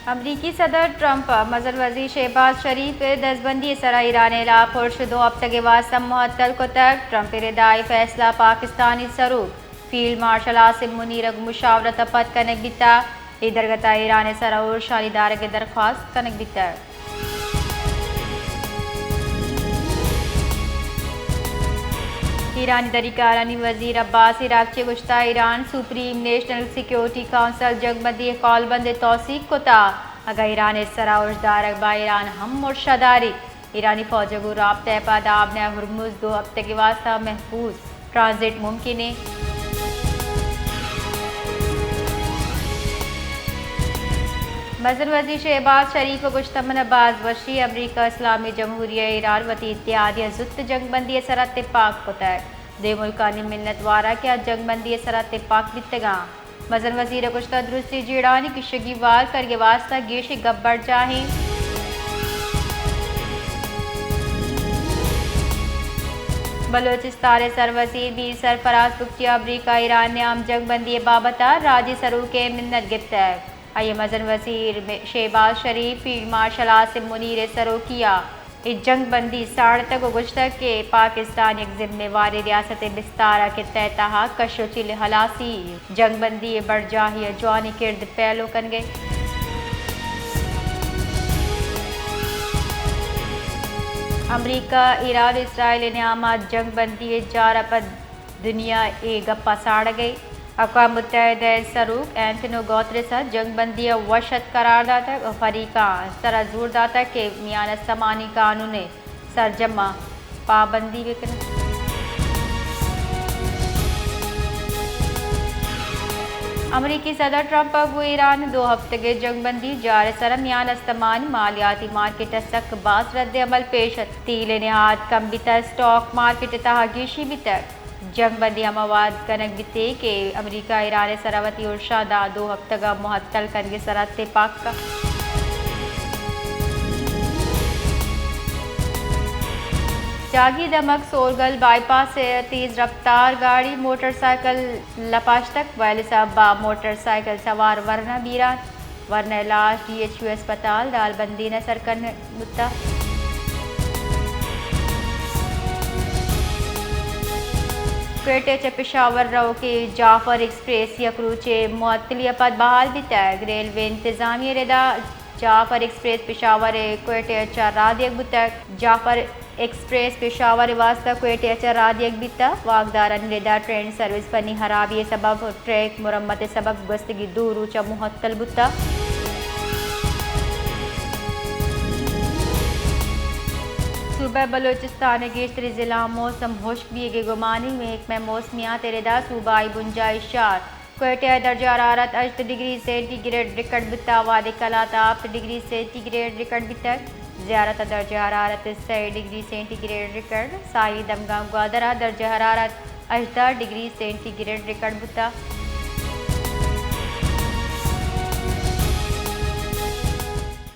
अमरीकी सदर ट्रंप मजर वजी शहबाज शरीफ दस्तबंदी सरा ईरान ला खुर्शदो अब तक वास्ता मुअत्तल को तक ट्रंप रिदाई फैसला पाकिस्तानी सरूप फील्ड मार्शल आसिम मुनीर मुशावरत पद कनक बिता इधरगता ईरान सरा और शालीदार के दरख्वास्त कनक बिता ईरानी दरीकारानी वजीर अब्बास इराक चे गुश्ता Iran supreme national security council जगबंदी कॉलबंद तौसीक कोता अगर ईरान इस सरा उजदार बा ईरान हम मुर्शदारी ईरानी फौज को राबता पादाब ने हुरमुज दो हफ्ते के वास्ता महफूज ट्रांजिट मुमकिन है। मजर वजी शहबाज शरीफ गुश्तमन अब्बास वशी अमरीका इस्लामी जमहूरिया ईरान वती इत्तेहादिया जुत जंगबंदी सरा इत्तेफाक होता है दे मुल्कानी मिलत वारा क्या जंगबंदी सरा इत्तेफाक बितगा मजर वजीर गुश्ता दुरुस्ती जीड़ानी की शगीवार करके वास्ता गेश गब्बर चाहे बलोचिस्तान सरवजीर बीर सरफराज बुख्तिया अमरीका ईरान ने आम जंगबंदी बाबता राजी सरू के मिन्नत गिफ्ता है आइए मजर वजीर शहबाज शरीफ फील्ड मार्शल आसिम मुनीर सरो किया इस जंग बंदी साढ़ तक गुश्तक के पाकिस्तान एक जिम्मेवारी रियासत बिस्तारा के तहता कशो चिल हलासी जंग बंदी बढ़ जाहिया जवानी किर्द पहलो कन गए। अमरीका ईरान इसराइल ने आमाद जंग बंदी जारा पर दुनिया ए गप्पा साड़ गई अक़वाम मुत्तहिदा सरूक एंटोनियो गुतेरेस जंग बंदी वशत करार दाता और फरीका सरा जोर दाता के मियान समानी कानून सरजमा पाबंदी विकन अमरीकी सदर ट्रंप को ईरान 2 हफ्ते के जंगबंदी जार सर मियान अस्तमानी मालियाती मार्केट सक बास रद्द अमल पेश तीले नहाद कम बितर स्टॉक मार्केट तहागीशी बितर जंगबंदी मवाद कनक बिते के अमरीका ईरान सरावती और शादा 2 हफ्ते का मुहत्तल करके सरा इत्तेफाक का जागी दमक सोरगल बाईपास से तेज रफ्तार गाड़ी मोटरसाइकिल लपाश तक वालसाबा मोटरसाइकिल सवार वरना बीरान वरना लाश DHU अस्पताल दालबंदी न सरकन मुद्दा क्वेटे चे पेशावर रो के जाफर एक्सप्रेस यकरूचे मुअत्तली पद बहाल भी तैग रेलवे इंतजामिया रेदा जाफर एक्सप्रेस पेशावर क्वेटे अच्छा रादियक बुतक जाफर एक्सप्रेस पेशावर वास्ता क्वेटे अच्छा रादियक बिता वागदारन रेदा ट्रेन सर्विस पनी हराबी सबब ट्रैक मुरम्मत सबब गस्तगी दूर ऊंचा मुहत्तल बुता सूबा बलोचिस्तान गेशतरी ज़िला मौसम खुश्क भी गुमानी में एक में मौसमियात तेरेदा सूबाई गुंजाइशात क्वेटे दर्जा हरारत 8 डिग्री सेंटीग्रेड रिकॉर्ड बिता वादे कलाता 8 डिग्री सेंटीग्रेड रिकॉर्ड बितक ज़्यारत दर्जा हरारत 6 डिग्री सेंटीग्रेड रिकॉर्ड साई दमगाम ग्वादरा दर्जा हरारत 18 डिग्री सेंटीग्रेड रिकॉर्ड बिता।